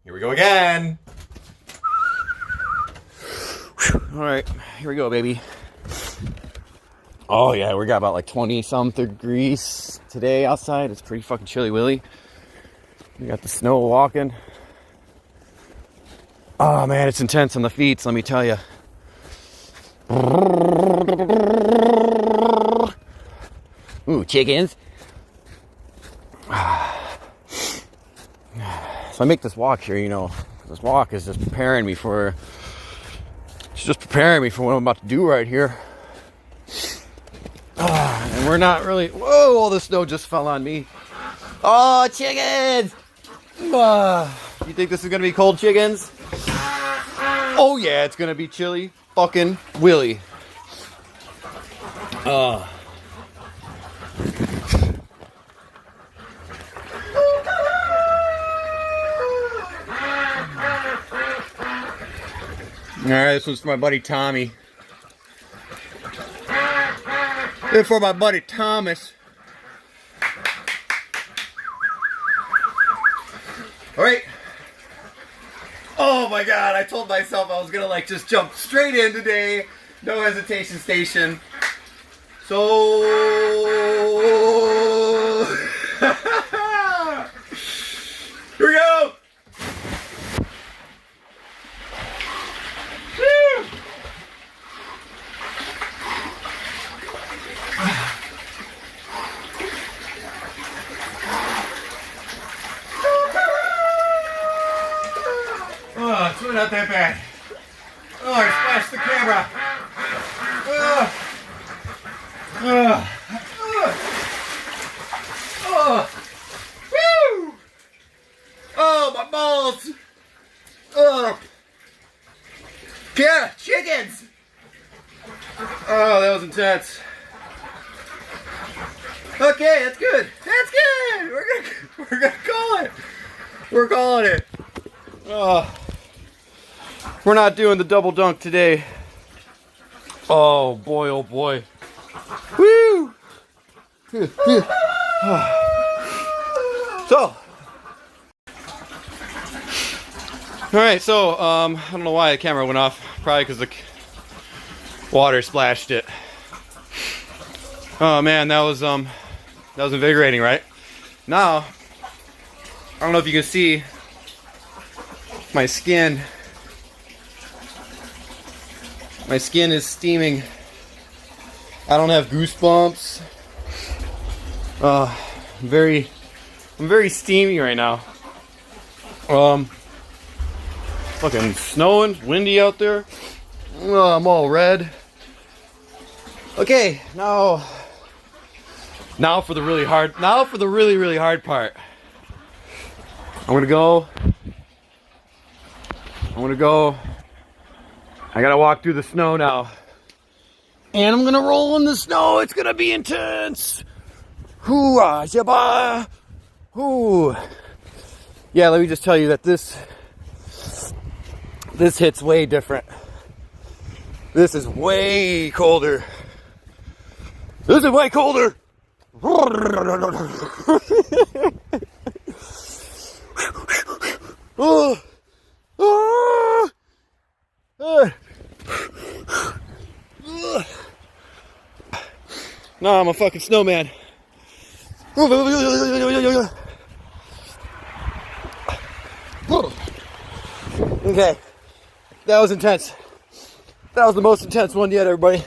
Here we go again. All right, here we go, baby. Oh yeah, we got about like 20-some degrees today outside. It's pretty fucking chilly, Willie. We got the snow walking. Oh man, it's intense on the feet, let me tell you. Ooh, chickens. So I make this walk here, you know. This walk is just preparing me for... It's just preparing me for what I'm about to do right here. And we're not really... Whoa, all the snow just fell on me. Oh, chickens! You think this is going to be cold, chickens? Oh, yeah, it's going to be chilly. Fucking Willie. Alright, this one's for my buddy Tommy. This for my buddy Thomas. Alright. Oh my god, I told myself I was gonna like just jump straight in today. No hesitation station. So here we go! Oh, it's really not that bad. Oh, I splashed the camera. Woo! Oh, my balls. Yeah, chickens. Oh, that was intense. Okay, that's good. That's good. We're gonna call it. We're calling it. We're not doing the double dunk today. Oh boy, oh boy. Woo! So, alright, so, I don't know why the camera went off. Probably because the water splashed it. Oh man, that was invigorating, right? Now, I don't know if you can see my skin. My skin is steaming. I don't have goosebumps. I'm very steamy right now. Fucking snowing, windy out there. I'm all red. Okay, now for the really hard part. I'm gonna go. I gotta walk through the snow now. And I'm gonna roll in the snow. It's gonna be intense. Hoo-ah, yabba. Hoo. Yeah, let me just tell you that this hit's way different. This is way colder. This is way colder. Oh. No, I'm a fucking snowman. Okay, that was intense. That was the most intense one yet, everybody.